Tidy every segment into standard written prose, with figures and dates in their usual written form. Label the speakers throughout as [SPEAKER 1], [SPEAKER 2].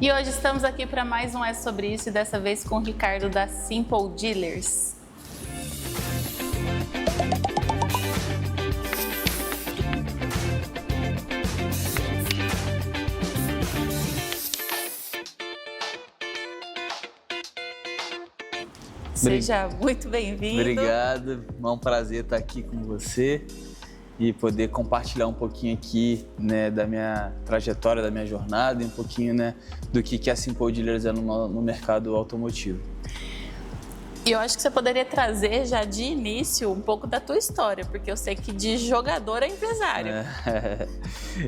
[SPEAKER 1] E hoje estamos aqui para mais um É Sobre Isso e dessa vez com o Ricardo da Simple Dealers. Seja muito bem-vindo.
[SPEAKER 2] Obrigado, é um prazer estar aqui com você e poder compartilhar um pouquinho aqui, né, da minha trajetória, da minha jornada e um pouquinho, né, do que a Simple Dealers é no mercado automotivo.
[SPEAKER 1] E eu acho que você poderia trazer já de início um pouco da tua história, porque eu sei que de jogador a empresário.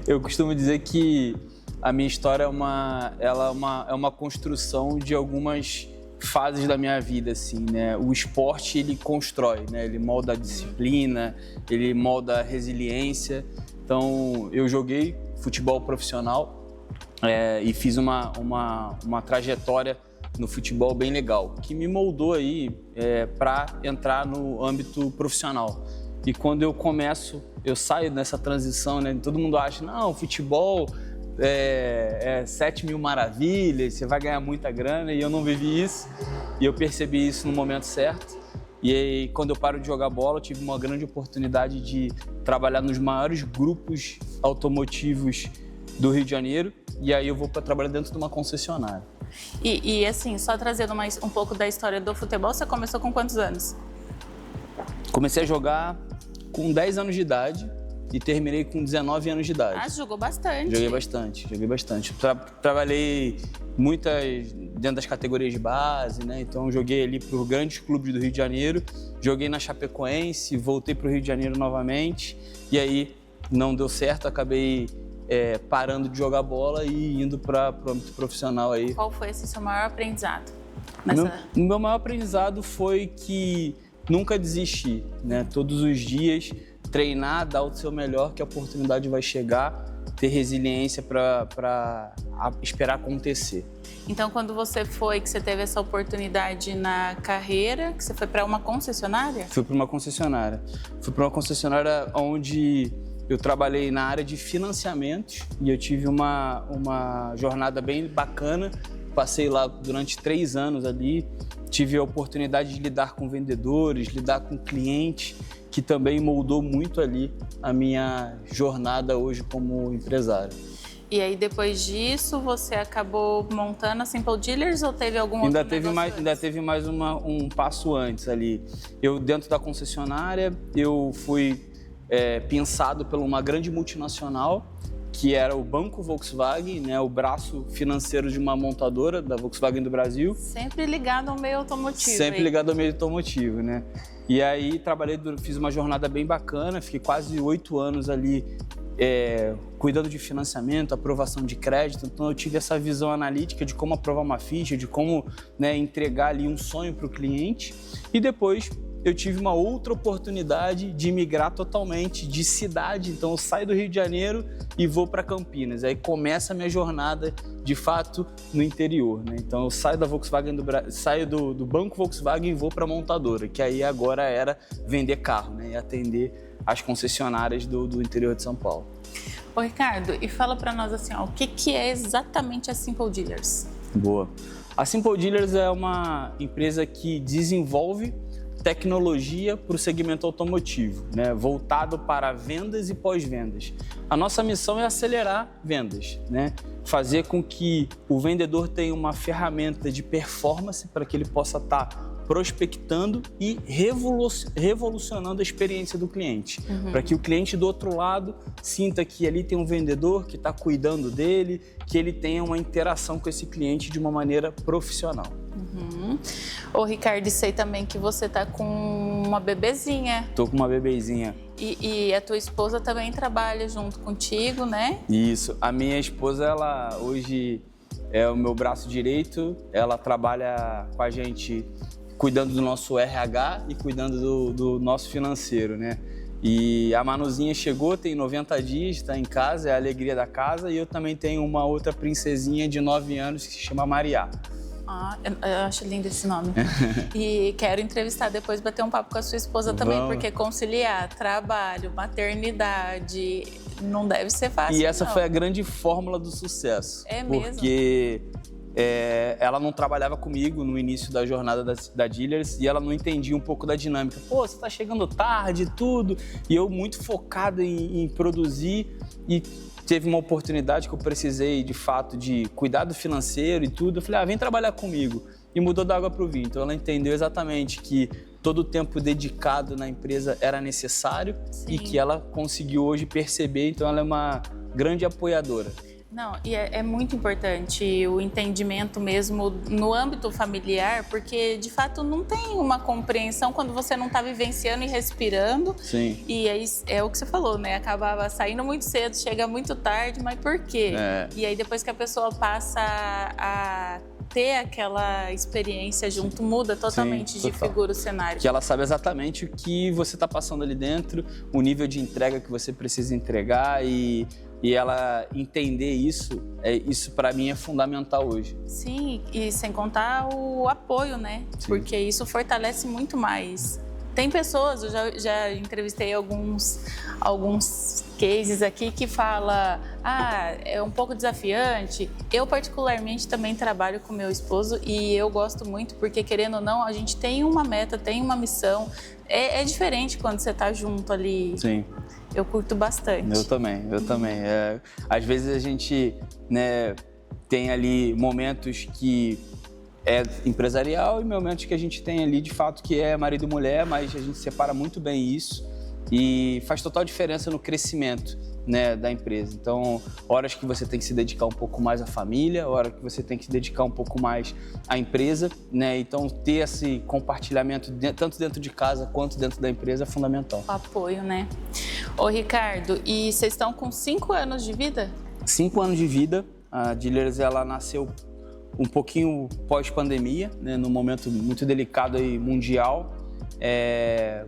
[SPEAKER 2] Eu costumo dizer que a minha história é uma construção de algumas fases da minha vida, assim, né? O esporte, ele constrói, né? Ele molda a disciplina, ele molda a resiliência. Então, eu joguei futebol profissional e fiz uma trajetória no futebol bem legal, que me moldou aí para entrar no âmbito profissional. E quando eu saio dessa transição, né? Todo mundo acha, não, futebol é 7 mil maravilhas, você vai ganhar muita grana, e eu não vivi isso, e eu percebi isso no momento certo. E aí, quando eu paro de jogar bola, eu tive uma grande oportunidade de trabalhar nos maiores grupos automotivos do Rio de Janeiro, e aí eu vou para trabalhar dentro de uma concessionária.
[SPEAKER 1] E assim, só trazendo um pouco da história do futebol, você começou com quantos anos?
[SPEAKER 2] Comecei a jogar com 10 anos de idade e terminei com 19 anos de idade.
[SPEAKER 1] Ah, jogou bastante.
[SPEAKER 2] Joguei bastante. Trabalhei muitas dentro das categorias de base, né? Então joguei ali para os grandes clubes do Rio de Janeiro, joguei na Chapecoense, voltei para o Rio de Janeiro novamente, e aí não deu certo, acabei parando de jogar bola e indo para o âmbito profissional aí.
[SPEAKER 1] Qual foi esse seu maior aprendizado?
[SPEAKER 2] Meu maior aprendizado foi que nunca desistir, né? Todos os dias treinar, dar o seu melhor, que a oportunidade vai chegar, ter resiliência para esperar acontecer.
[SPEAKER 1] Então, quando você teve essa oportunidade na carreira, que você foi para uma concessionária?
[SPEAKER 2] Fui para uma concessionária. Onde eu trabalhei na área de financiamentos e eu tive uma jornada bem bacana. Passei lá durante 3 anos ali, tive a oportunidade de lidar com vendedores, lidar com clientes, que também moldou muito ali a minha jornada hoje como empresário.
[SPEAKER 1] E aí, depois disso, você acabou montando a Simple Dealers ou teve algum outro negócio antes?
[SPEAKER 2] Ainda teve mais um passo antes ali. Eu, dentro da concessionária, eu fui pensado por uma grande multinacional, que era o Banco Volkswagen, né, o braço financeiro de uma montadora da Volkswagen do Brasil.
[SPEAKER 1] Sempre ligado ao meio automotivo.
[SPEAKER 2] Sempre ligado ao meio automotivo, né? E aí fiz uma jornada bem bacana, fiquei quase 8 anos ali cuidando de financiamento, aprovação de crédito. Então eu tive essa visão analítica de como aprovar uma ficha, de como, né, entregar ali um sonho para o cliente. E depois eu tive uma outra oportunidade de migrar totalmente de cidade. Então eu saio do Rio de Janeiro e vou para Campinas. Aí começa a minha jornada, de fato, no interior, né? Então eu saio da Volkswagen saio do Banco Volkswagen e vou para a montadora, que aí agora era vender carro, né? E atender as concessionárias do interior de São Paulo.
[SPEAKER 1] Ô Ricardo, e fala para nós assim, ó, o que é exatamente a Simple Dealers?
[SPEAKER 2] Boa. A Simple Dealers é uma empresa que desenvolve tecnologia para o segmento automotivo, né? Voltado para vendas e pós-vendas. A nossa missão é acelerar vendas, né? Fazer com que o vendedor tenha uma ferramenta de performance para que ele possa estar prospectando e revolucionando a experiência do cliente. Para que o cliente do outro lado sinta que ali tem um vendedor que está cuidando dele, que ele tenha uma interação com esse cliente de uma maneira profissional.
[SPEAKER 1] Ô Ricardo, sei também que você tá com uma bebezinha.
[SPEAKER 2] Tô com uma bebezinha.
[SPEAKER 1] E a tua esposa também trabalha junto contigo, né?
[SPEAKER 2] Isso. A minha esposa, ela hoje é o meu braço direito. Ela trabalha com a gente cuidando do nosso RH e cuidando do nosso financeiro, né? E a Manuzinha chegou, tem 90 dias, está em casa, é a alegria da casa. E eu também tenho uma outra princesinha de 9 anos que se chama Maria.
[SPEAKER 1] Ah, eu acho lindo esse nome. E quero entrevistar depois, bater um papo com a sua esposa também, porque conciliar trabalho, maternidade, não deve ser fácil.
[SPEAKER 2] E essa
[SPEAKER 1] não.
[SPEAKER 2] foi a grande fórmula do sucesso.
[SPEAKER 1] É mesmo?
[SPEAKER 2] Porque ela não trabalhava comigo no início da jornada da Dealers e ela não entendia um pouco da dinâmica. Pô, você tá chegando tarde e tudo. E eu muito focado em produzir e teve uma oportunidade que eu precisei, de fato, de cuidado financeiro e tudo. Eu falei, vem trabalhar comigo. E mudou da água para o vinho. Então ela entendeu exatamente que todo o tempo dedicado na empresa era necessário. Sim. E que ela conseguiu hoje perceber. Então ela é uma grande apoiadora.
[SPEAKER 1] Não, e é muito importante o entendimento mesmo no âmbito familiar, porque de fato não tem uma compreensão quando você não está vivenciando e respirando.
[SPEAKER 2] Sim.
[SPEAKER 1] E aí é o que você falou, né? Acabava saindo muito cedo, chega muito tarde, mas por quê? E aí depois que a pessoa passa a ter aquela experiência junto, muda totalmente. Sim, de figura o cenário.
[SPEAKER 2] Que ela sabe exatamente o que você está passando ali dentro, o nível de entrega que você precisa entregar e ela entender isso para mim é fundamental hoje.
[SPEAKER 1] Sim, e sem contar o apoio, né? Sim. Porque isso fortalece muito mais. Tem pessoas, eu já entrevistei alguns cases aqui que fala, é um pouco desafiante. Eu particularmente também trabalho com meu esposo e eu gosto muito porque, querendo ou não, a gente tem uma meta, tem uma missão. É diferente quando você está junto ali.
[SPEAKER 2] Sim.
[SPEAKER 1] Eu curto bastante.
[SPEAKER 2] Eu também. Às vezes a gente, né, tem ali momentos que é empresarial e momentos que a gente tem ali, de fato, que é marido e mulher, mas a gente separa muito bem isso e faz total diferença no crescimento, né, da empresa. Então, horas que você tem que se dedicar um pouco mais à família, horas que você tem que se dedicar um pouco mais à empresa, né? Então, ter esse compartilhamento tanto dentro de casa quanto dentro da empresa é fundamental.
[SPEAKER 1] O apoio, né? Ô, Ricardo, e vocês estão com 5 anos de vida?
[SPEAKER 2] 5 anos de vida. A Dealers, ela nasceu um pouquinho pós-pandemia, né, num momento muito delicado aí, mundial,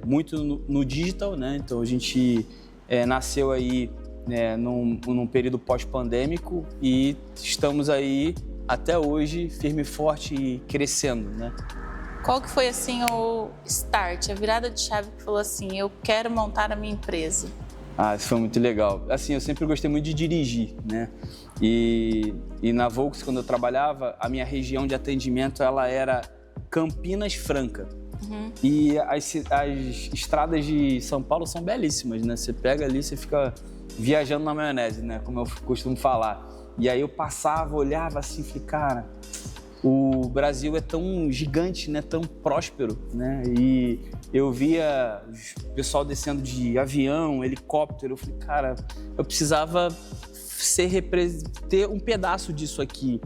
[SPEAKER 2] muito no digital, né? Então a gente nasceu aí num período pós-pandêmico e estamos aí até hoje firme e forte e crescendo, né?
[SPEAKER 1] Qual que foi assim o start, a virada de chave que falou assim, eu quero montar a minha empresa?
[SPEAKER 2] Isso foi muito legal. Assim, eu sempre gostei muito de dirigir, né? E na Volks, quando eu trabalhava, a minha região de atendimento, ela era Campinas Franca. Uhum. E as estradas de São Paulo são belíssimas, né? Você pega ali, você fica viajando na maionese, né? Como eu costumo falar. E aí eu passava, olhava assim, falei, cara, o Brasil é tão gigante, né? Tão próspero, né? E eu via o pessoal descendo de avião, helicóptero. Eu falei, cara, eu precisava ter um pedaço disso aqui.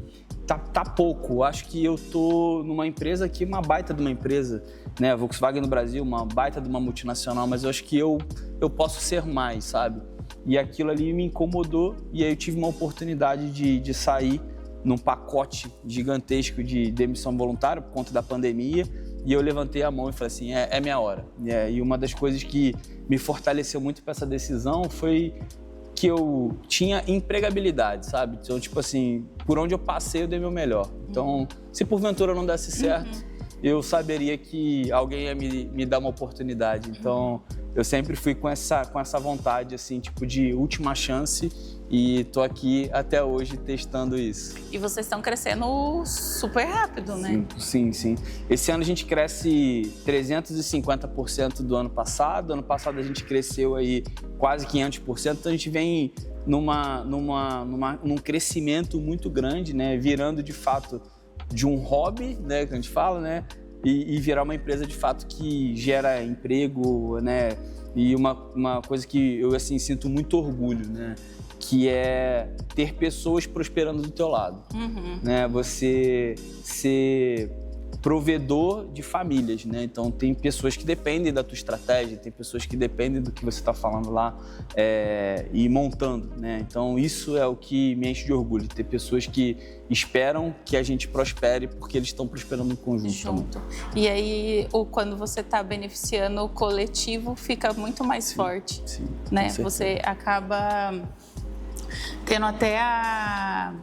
[SPEAKER 2] Tá pouco. Acho que eu tô numa empresa aqui, uma baita de uma empresa, né? A Volkswagen no Brasil, uma baita de uma multinacional, mas eu acho que eu posso ser mais, sabe? E aquilo ali me incomodou e aí eu tive uma oportunidade de sair num pacote gigantesco de demissão voluntária por conta da pandemia. E eu levantei a mão e falei assim, é minha hora. E uma das coisas que me fortaleceu muito para essa decisão foi que eu tinha empregabilidade, sabe? Então, tipo assim, por onde eu passei, eu dei meu melhor. Então, se porventura não desse certo, eu saberia que alguém ia me dar uma oportunidade. Então, eu sempre fui com essa vontade, assim, tipo, de última chance. E tô aqui até hoje testando isso.
[SPEAKER 1] E vocês estão crescendo super rápido, né?
[SPEAKER 2] Sim. Esse ano a gente cresce 350% do ano passado. Ano passado a gente cresceu aí quase 500%. Então a gente vem num crescimento muito grande, né? Virando de fato de um hobby, né? Que a gente fala, né? E virar uma empresa de fato que gera emprego, né? E uma coisa que eu assim sinto muito orgulho, né? Que é ter pessoas prosperando do teu lado, né? Você ser provedor de famílias, né? Então tem pessoas que dependem da tua estratégia, tem pessoas que dependem do que você está falando lá e montando, né? Então isso é o que me enche de orgulho, ter pessoas que esperam que a gente prospere porque eles estão prosperando em conjunto.
[SPEAKER 1] Junto. E aí, quando você está beneficiando o coletivo, fica muito mais forte, né? Você acaba tendo até a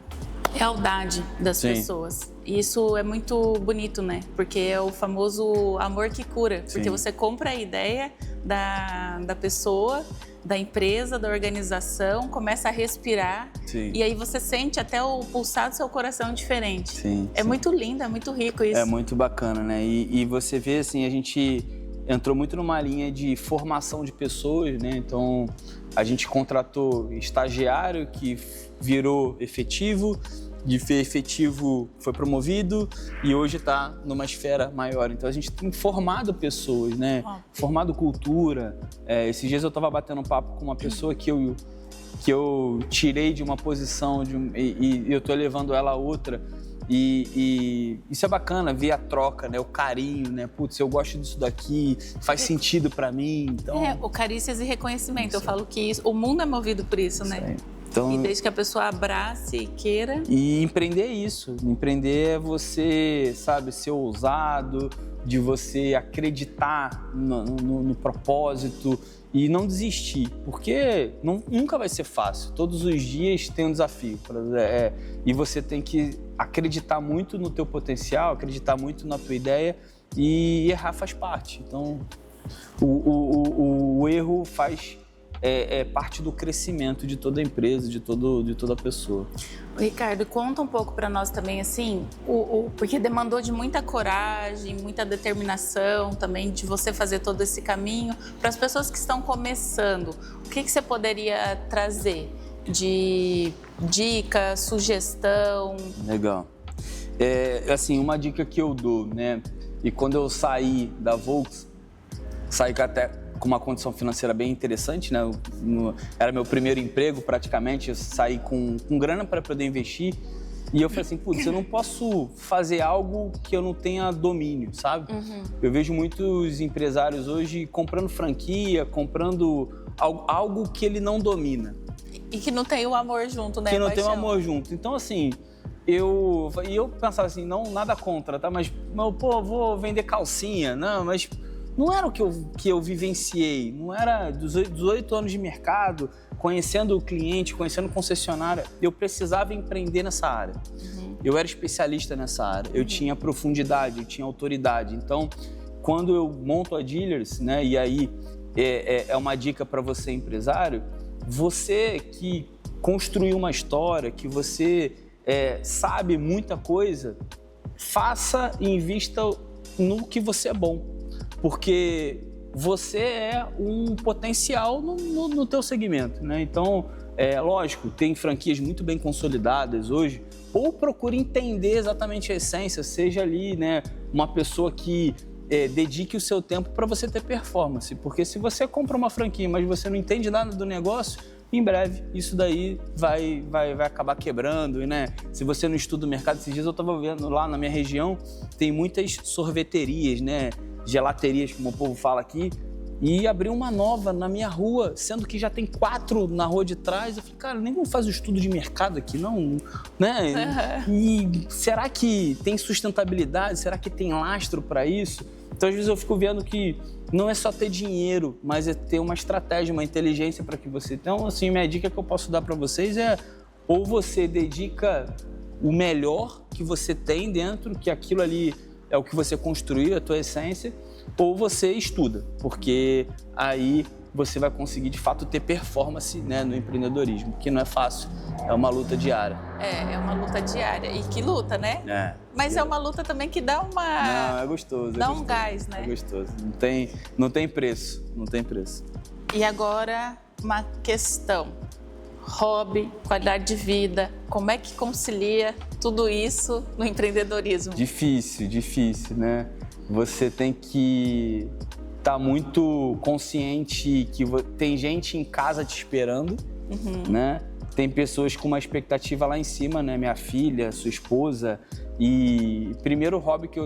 [SPEAKER 1] lealdade das pessoas. E isso é muito bonito, né? Porque é o famoso amor que cura. Porque você compra a ideia da pessoa, da empresa, da organização, começa a respirar.
[SPEAKER 2] Sim.
[SPEAKER 1] E aí você sente até o pulsar do seu coração diferente.
[SPEAKER 2] Sim,
[SPEAKER 1] é muito lindo, é muito rico isso.
[SPEAKER 2] É muito bacana, né? E você vê, assim, a gente entrou muito numa linha de formação de pessoas, né? Então, a gente contratou estagiário que virou efetivo, de ser efetivo foi promovido e hoje está numa esfera maior. Então a gente tem formado pessoas, né? Formado cultura. Esses dias eu estava batendo um papo com uma pessoa que eu tirei de uma posição e eu estou levando ela a outra. E isso é bacana, ver a troca, né? O carinho, né? Putz, eu gosto disso daqui, faz sentido para mim. Então...
[SPEAKER 1] o carícias e reconhecimento. Eu falo que o mundo é movido por isso, né?
[SPEAKER 2] Então,
[SPEAKER 1] e desde que a pessoa abrace e queira...
[SPEAKER 2] E empreender é isso. Empreender é você, sabe, ser ousado, de você acreditar no propósito e não desistir. Porque nunca vai ser fácil. Todos os dias tem um desafio. E você tem que acreditar muito no teu potencial, acreditar muito na tua ideia e errar faz parte. Então, o erro faz... É parte do crescimento de toda a empresa, de toda pessoa.
[SPEAKER 1] Ricardo, conta um pouco para nós também, assim, porque demandou de muita coragem, muita determinação também de você fazer todo esse caminho. Para as pessoas que estão começando, o que você poderia trazer de dica, sugestão?
[SPEAKER 2] Legal. Assim, uma dica que eu dou, né? E quando eu saí da Volks, saí com uma condição financeira bem interessante, né? Era meu primeiro emprego praticamente, eu saí com grana para poder investir e eu falei assim, putz, eu não posso fazer algo que eu não tenha domínio, sabe? Eu vejo muitos empresários hoje comprando franquia, comprando algo que ele não domina.
[SPEAKER 1] E que não tem o amor junto, né?
[SPEAKER 2] Que não tem o amor junto. Então, assim, eu pensava assim, não, nada contra, tá? Mas, pô, vou vender calcinha, não, mas... Não era o que eu vivenciei, não era 18 anos de mercado, conhecendo o cliente, conhecendo concessionária. Eu precisava empreender nessa área. Eu era especialista nessa área, eu tinha profundidade, eu tinha autoridade. Então, quando eu monto a Dealers, né, e aí é uma dica para você empresário, você que construiu uma história, que você sabe muita coisa, faça e invista no que você é bom. Porque você é um potencial no teu segmento, né? Então, lógico, tem franquias muito bem consolidadas hoje, ou procure entender exatamente a essência, seja ali, né, uma pessoa que dedique o seu tempo para você ter performance. Porque se você compra uma franquia, mas você não entende nada do negócio, em breve isso daí vai acabar quebrando, né? Se você não estuda o mercado, esses dias eu estava vendo lá na minha região, tem muitas sorveterias, né? Gelaterias, como o povo fala aqui, e abriu uma nova na minha rua, sendo que já tem 4 na rua de trás. Eu falei, cara, nem vamos fazer o estudo de mercado aqui, não, né? E será que tem sustentabilidade? Será que tem lastro para isso? Então, às vezes eu fico vendo que não é só ter dinheiro, mas é ter uma estratégia, uma inteligência para que você... Então, assim, minha dica que eu posso dar para vocês é ou você dedica o melhor que você tem dentro, que aquilo ali é o que você construiu, a tua essência, ou você estuda, porque aí você vai conseguir, de fato, ter performance, né, no empreendedorismo, que não é fácil, é uma luta diária.
[SPEAKER 1] É uma luta diária. E que luta, né? Mas é uma luta também que dá uma...
[SPEAKER 2] Não, é gostoso.
[SPEAKER 1] Dá um gás, né?
[SPEAKER 2] É gostoso. Não tem preço, não tem preço.
[SPEAKER 1] E agora, uma questão. Hobby, qualidade de vida, como é que concilia tudo isso no empreendedorismo?
[SPEAKER 2] Difícil, né? Você tem que estar muito consciente que tem gente em casa te esperando, né? Tem pessoas com uma expectativa lá em cima, né? Minha filha, sua esposa. E primeiro hobby que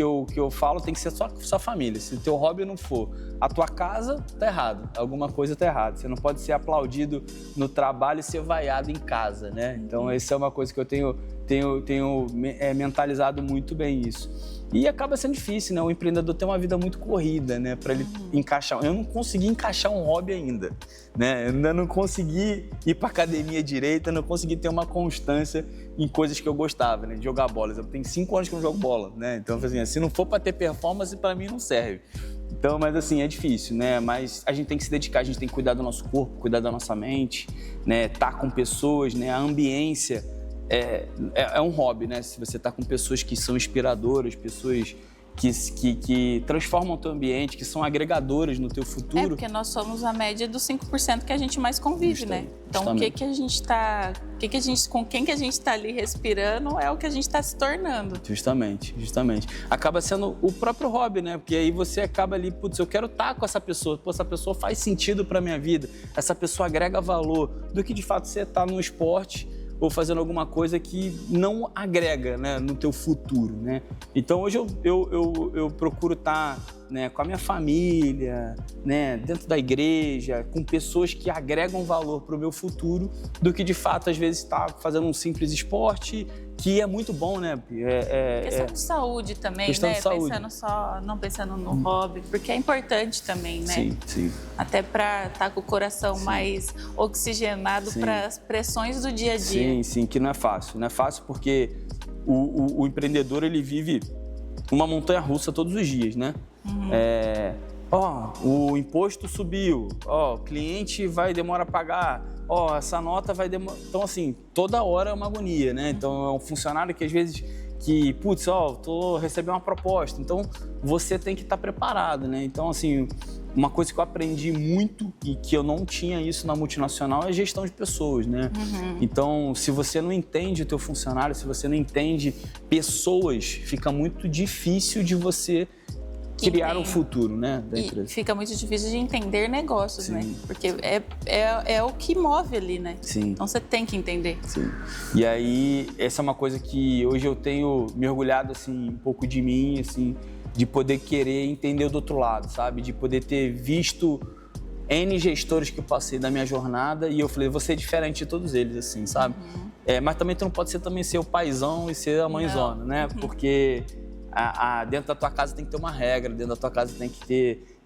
[SPEAKER 2] eu falo tem que ser sua família. Se o teu hobby não for a tua casa, tá errado. Alguma coisa tá errada. Você não pode ser aplaudido no trabalho e ser vaiado em casa, né? Então, essa é uma coisa que eu tenho mentalizado muito bem isso. E acaba sendo difícil, né? O empreendedor tem uma vida muito corrida, né? Para ele encaixar. Eu não consegui encaixar um hobby ainda, né? Eu ainda não consegui ir para academia direito, eu não consegui ter uma constância em coisas que eu gostava, né? De jogar bola. Eu tenho 5 anos que eu não jogo bola, né? Então, assim, se não for para ter performance, para mim não serve. Então, mas assim, é difícil, né? Mas a gente tem que se dedicar, a gente tem que cuidar do nosso corpo, cuidar da nossa mente, né? Tá com pessoas, né? A ambiência é um hobby, né? Se você tá com pessoas que são inspiradoras, pessoas que transformam o teu ambiente, que são agregadoras no teu futuro.
[SPEAKER 1] Porque nós somos a média dos 5% que a gente mais convive, né? Então, com quem que a gente tá ali respirando é o que a gente tá se tornando.
[SPEAKER 2] Justamente. Acaba sendo o próprio hobby, né? Porque aí você acaba ali, putz, eu quero estar com essa pessoa, essa pessoa faz sentido pra minha vida, essa pessoa agrega valor, do que de fato você tá no esporte ou fazendo alguma coisa que não agrega, né, no teu futuro, né? Então hoje eu procuro estar, né, com a minha família, né, dentro da igreja, com pessoas que agregam valor para o meu futuro, do que de fato às vezes estar fazendo um simples esporte que é muito bom, né?
[SPEAKER 1] Questão de saúde também,
[SPEAKER 2] questão
[SPEAKER 1] né?
[SPEAKER 2] De saúde.
[SPEAKER 1] Não pensando no hobby, porque é importante também, né?
[SPEAKER 2] Sim.
[SPEAKER 1] Até para estar com o coração mais oxigenado para as pressões do dia a dia.
[SPEAKER 2] Sim, que não é fácil. Não é fácil porque o empreendedor, ele vive uma montanha-russa todos os dias, né? O imposto subiu, o cliente vai demorar a pagar, essa nota vai demorar. Então, assim, toda hora é uma agonia, né? Então, é um funcionário que às vezes tô recebendo uma proposta. Então, você tem que estar preparado, né? Então, assim, uma coisa que eu aprendi muito e que eu não tinha isso na multinacional é a gestão de pessoas, né? Então, se você não entende o teu funcionário, se você não entende pessoas, fica muito difícil de você criar um futuro, né, da empresa.
[SPEAKER 1] E fica muito difícil de entender negócios, né? Porque é o que move ali, né?
[SPEAKER 2] Sim.
[SPEAKER 1] Então você tem que entender.
[SPEAKER 2] Sim. E aí, essa é uma coisa que hoje eu tenho me orgulhado, assim, um pouco de mim, assim, de poder querer entender do outro lado, sabe? De poder ter visto N gestores que eu passei da minha jornada e eu falei, vou ser diferente de todos eles, assim, sabe? Mas também tu não pode ser o paizão e ser a mãezona, né? Porque dentro da tua casa tem que ter uma regra, dentro da tua casa tem que ter...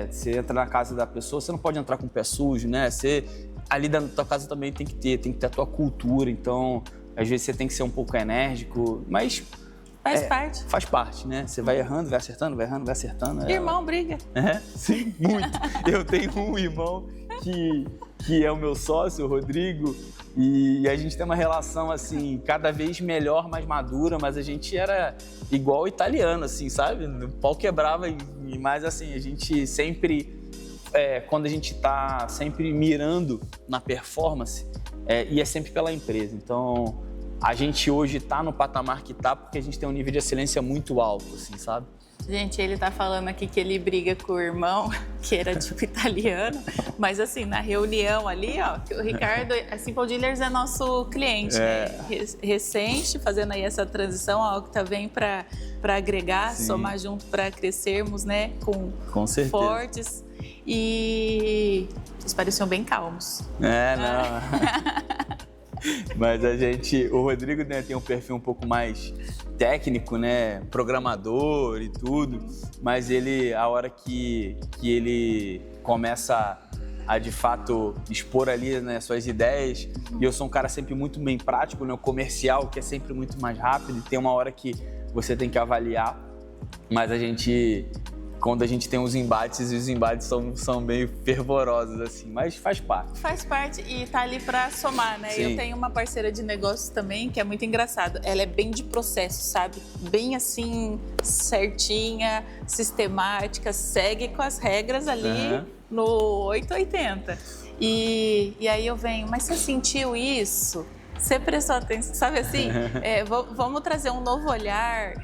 [SPEAKER 2] você entra na casa da pessoa, você não pode entrar com o pé sujo, né? Ali dentro da tua casa também tem que ter a tua cultura, então às vezes você tem que ser um pouco enérgico, mas... Faz parte, né? Você vai errando, vai acertando, vai errando, vai acertando.
[SPEAKER 1] Irmão briga.
[SPEAKER 2] Sim, muito. Eu tenho um irmão que é o meu sócio, o Rodrigo, e a gente tem uma relação, assim, cada vez melhor, mais madura, mas a gente era igual italiano, assim, sabe? O pau quebrava, mas assim, a gente sempre, quando a gente tá sempre mirando na performance, e é sempre pela empresa. Então, a gente hoje tá no patamar que tá porque a gente tem um nível de excelência muito alto, assim, sabe?
[SPEAKER 1] Gente, ele tá falando aqui que ele briga com o irmão, que era tipo italiano, mas assim, na reunião ali, o Ricardo, a Simple Dealers é nosso cliente, né? Recente, fazendo aí essa transição, a Octa vem para agregar, somar junto para crescermos, né? Com
[SPEAKER 2] certeza.
[SPEAKER 1] Fortes. E eles pareciam bem calmos.
[SPEAKER 2] Não. Mas o Rodrigo, né, tem um perfil um pouco mais técnico, né, programador e tudo, mas a hora que ele começa a de fato expor ali, né, suas ideias, e eu sou um cara sempre muito bem prático, né, o comercial, que é sempre muito mais rápido, e tem uma hora que você tem que avaliar, mas quando a gente tem os embates, e os embates são meio fervorosos, assim, mas faz parte.
[SPEAKER 1] Faz parte e tá ali para somar, né?
[SPEAKER 2] Sim.
[SPEAKER 1] Eu tenho uma parceira de negócios também que é muito engraçado. Ela é bem de processo, sabe? Bem assim, certinha, sistemática, segue com as regras ali no 880. E aí eu venho, mas você sentiu isso? Você prestou atenção, sabe assim? Vamos trazer um novo olhar.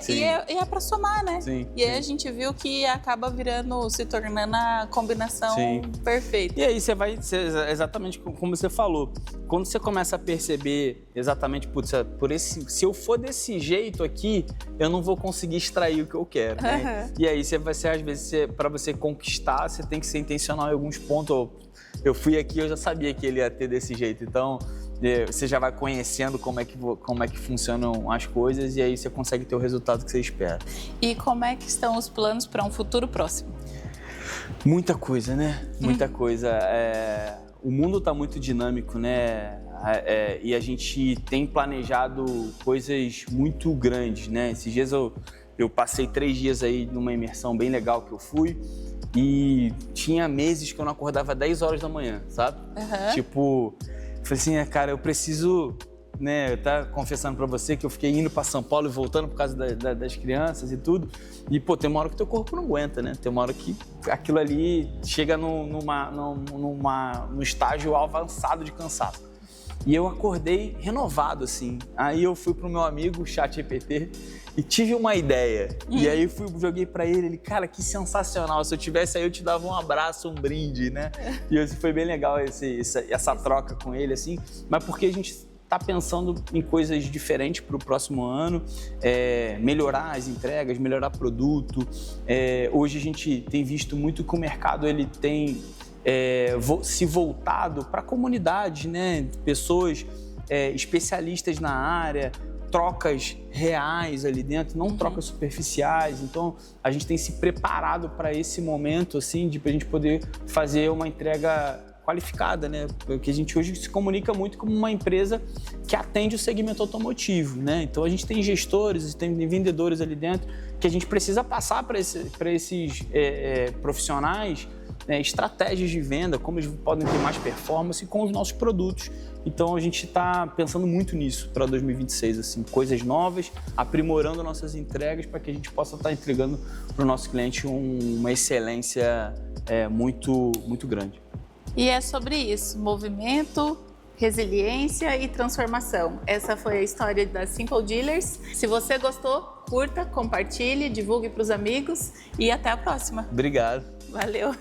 [SPEAKER 1] E é para somar, né?
[SPEAKER 2] Sim,
[SPEAKER 1] e aí a gente viu que acaba se tornando a combinação perfeita.
[SPEAKER 2] E aí você vai, exatamente como você falou, quando você começa a perceber exatamente, se eu for desse jeito aqui, eu não vou conseguir extrair o que eu quero, né? E aí você vai ser, às vezes, para você conquistar, você tem que ser intencional em alguns pontos. Eu fui aqui, eu já sabia que ele ia ter desse jeito, então... Você já vai conhecendo como é que funcionam as coisas e aí você consegue ter o resultado que você espera.
[SPEAKER 1] E como é que estão os planos para um futuro próximo?
[SPEAKER 2] Muita coisa, né? Muita coisa. O mundo está muito dinâmico, né? E a gente tem planejado coisas muito grandes, né? Esses dias eu Eu passei 3 dias aí numa imersão bem legal que eu fui e tinha meses que eu não acordava 10 horas da manhã, sabe? Tipo, eu falei assim, cara, eu preciso, né, eu tava confessando pra você que eu fiquei indo pra São Paulo e voltando por causa das crianças e tudo. E, pô, tem uma hora que teu corpo não aguenta, né? Tem uma hora que aquilo ali chega num estágio avançado de cansaço. E eu acordei renovado, assim. Aí eu fui pro meu amigo, o ChatGPT, e tive uma ideia. E aí joguei pra ele, cara, que sensacional. Se eu tivesse aí, eu te dava um abraço, um brinde, né? E foi bem legal essa troca com ele, assim. Mas porque a gente está pensando em coisas diferentes para o próximo ano, melhorar as entregas, melhorar produto. Hoje a gente tem visto muito que o mercado ele tem se voltado para a comunidade, né? Pessoas especialistas na área, trocas reais ali dentro, não trocas superficiais. Então a gente tem se preparado para esse momento, assim, de a gente poder fazer uma entrega qualificada, né? Porque a gente hoje se comunica muito como uma empresa que atende o segmento automotivo, né? Então a gente tem gestores, tem vendedores ali dentro que a gente precisa passar para esses profissionais, né, estratégias de venda, como eles podem ter mais performance com os nossos produtos. Então a gente está pensando muito nisso para 2026, assim, coisas novas, aprimorando nossas entregas para que a gente possa estar entregando para o nosso cliente uma excelência muito, muito grande.
[SPEAKER 1] E é sobre isso, movimento, resiliência e transformação. Essa foi a história da Simple Dealers. Se você gostou, curta, compartilhe, divulgue para os amigos e até a próxima.
[SPEAKER 2] Obrigado.
[SPEAKER 1] Valeu.